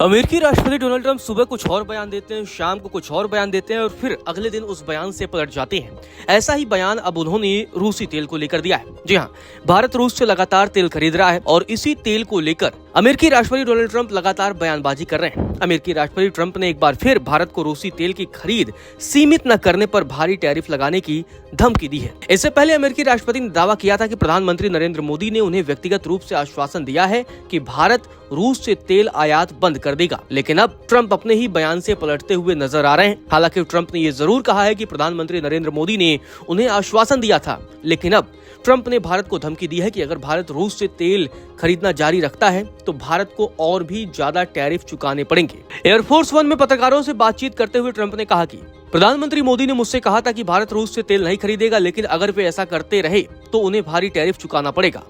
अमेरिकी राष्ट्रपति Donald Trump सुबह कुछ और बयान देते हैं, शाम को कुछ और बयान देते हैं और फिर अगले दिन उस बयान से पलट जाते हैं। ऐसा ही बयान अब उन्होंने रूसी तेल को लेकर दिया है। जी हाँ, भारत रूस से लगातार तेल खरीद रहा है और इसी तेल को लेकर अमेरिकी राष्ट्रपति डोनाल्ड ट्रंप लगातार बयानबाजी कर रहे हैं। अमेरिकी राष्ट्रपति ट्रंप ने एक बार फिर भारत को रूसी तेल की खरीद सीमित न करने पर भारी टैरिफ लगाने की धमकी दी है। इससे पहले अमेरिकी राष्ट्रपति ने दावा किया था कि प्रधानमंत्री नरेंद्र मोदी ने उन्हें व्यक्तिगत रूप से आश्वासन दिया है कि भारत रूस से तेल आयात बंद कर देगा, लेकिन अब ट्रंप अपने ही बयान से पलटते हुए नजर आ रहे हैं। हालांकि ट्रंप ने ये जरूर कहा है कि प्रधानमंत्री नरेंद्र मोदी ने उन्हें आश्वासन दिया था, लेकिन अब ट्रंप ने भारत को धमकी दी है कि अगर भारत रूस से तेल खरीदना जारी रखता है तो भारत को और भी ज्यादा टैरिफ चुकाने पड़ेंगे। एयरफोर्स वन में पत्रकारों से बातचीत करते हुए ट्रंप ने कहा कि प्रधानमंत्री मोदी ने मुझसे कहा था कि भारत रूस से तेल नहीं खरीदेगा, लेकिन अगर वे ऐसा करते रहे तो उन्हें भारी टैरिफ चुकाना पड़ेगा।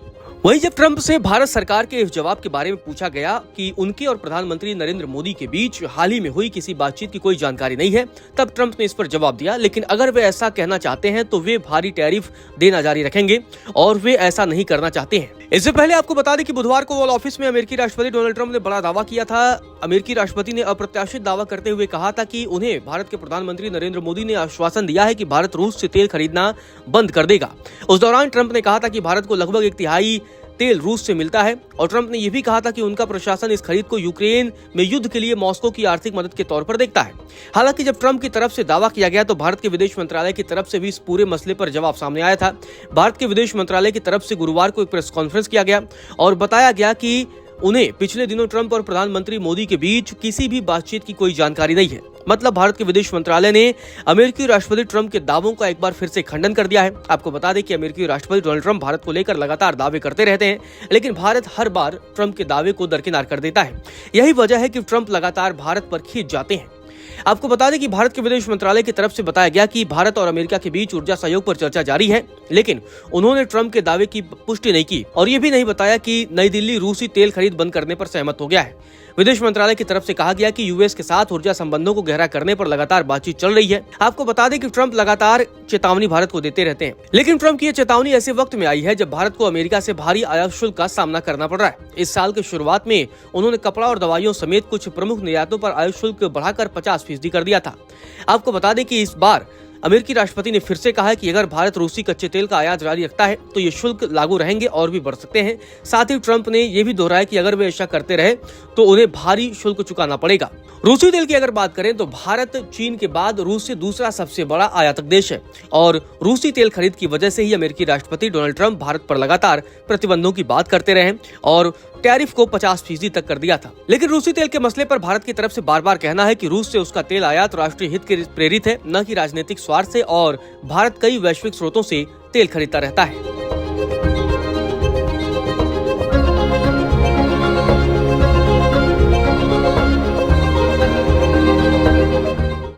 वहीं जब ट्रंप से भारत सरकार के इस जवाब के बारे में पूछा गया कि उनके और प्रधानमंत्री नरेंद्र मोदी के बीच हाल ही में हुई किसी बातचीत की कोई जानकारी नहीं है, तब ट्रंप ने इस पर जवाब दिया, लेकिन अगर वे ऐसा कहना चाहते हैं तो वे भारी टैरिफ देना जारी रखेंगे और वे ऐसा नहीं करना चाहते हैं। इससे पहले आपको बता दें कि बुधवार को ओवल ऑफिस में अमेरिकी राष्ट्रपति डोनाल्ड ट्रंप ने बड़ा दावा किया था। अमेरिकी राष्ट्रपति ने अप्रत्याशित दावा करते हुए कहा था कि उन्हें भारत के प्रधानमंत्री नरेंद्र मोदी ने आश्वासन दिया है कि भारत रूस से तेल खरीदना बंद कर देगा। उस दौरान ट्रंप ने कहा था कि भारत को लगभग 1/3 तेल रूस से मिलता है और ट्रंप ने यह भी कहा था कि उनका प्रशासन इस खरीद को यूक्रेन में युद्ध के लिए मॉस्को की आर्थिक मदद के तौर पर देखता है। हालांकि जब ट्रंप की तरफ से दावा किया गया तो भारत के विदेश मंत्रालय की तरफ से भी इस पूरे मसले पर जवाब सामने आया था। भारत के विदेश मंत्रालय की तरफ से गुरुवार को एक प्रेस कॉन्फ्रेंस किया गया और बताया गया कि उन्हें पिछले दिनों ट्रंप और प्रधानमंत्री मोदी के बीच किसी भी बातचीत की कोई जानकारी नहीं है। मतलब भारत के विदेश मंत्रालय ने अमेरिकी राष्ट्रपति ट्रंप के दावों का एक बार फिर से खंडन कर दिया है। आपको बता दें कि अमेरिकी राष्ट्रपति डोनाल्ड ट्रंप भारत को लेकर लगातार दावे करते रहते हैं, लेकिन भारत हर बार ट्रंप के दावे को दरकिनार कर देता है। यही वजह है कि ट्रंप लगातार भारत पर खींच जाते हैं। आपको बता दें कि भारत के विदेश मंत्रालय की तरफ से बताया गया कि भारत और अमेरिका के बीच ऊर्जा सहयोग पर चर्चा जारी है, लेकिन उन्होंने ट्रंप के दावे की पुष्टि नहीं की और ये भी नहीं बताया कि नई दिल्ली रूसी तेल खरीद बंद करने पर सहमत हो गया है। विदेश मंत्रालय की तरफ से कहा गया कि यूएस के साथ ऊर्जा संबंधों को गहरा करने पर लगातार बातचीत चल रही है। आपको बता दें कि ट्रंप लगातार चेतावनी भारत को देते रहते हैं, लेकिन ट्रंप की यह चेतावनी ऐसे वक्त में आई है जब भारत को अमेरिका से भारी आयात शुल्क का सामना करना पड़ रहा है। इस साल के शुरुआत में उन्होंने कपड़ा और दवाइयों समेत कुछ प्रमुख निर्यातों पर आयात शुल्क बढ़ाकर 50% कर दिया था। आपको बता दें कि इस बार अमेरिकी राष्ट्रपति ने फिर से कहा है कि अगर भारत रूसी कच्चे तेल का आयात जारी रखता है तो ये शुल्क लागू रहेंगे और भी बढ़ सकते हैं। साथ ही ट्रंप ने यह भी दोहराया कि अगर वे ऐसा करते रहे तो उन्हें भारी शुल्क चुकाना पड़ेगा। रूसी तेल की अगर बात करें तो भारत चीन के बाद रूस से दूसरा सबसे बड़ा आयातक देश है और रूसी तेल खरीद की वजह से ही अमेरिकी राष्ट्रपति डोनाल्ड ट्रंप भारत पर लगातार प्रतिबंधों की बात करते रहे और टैरिफ को 50% तक कर दिया था। लेकिन रूसी तेल के मसले पर भारत की तरफ से बार बार कहना है कि रूस से उसका तेल आयात राष्ट्रीय हित के प्रेरित है, न कि राजनीतिक स्वार्थ से, और भारत कई वैश्विक स्रोतों से तेल खरीदता रहता है।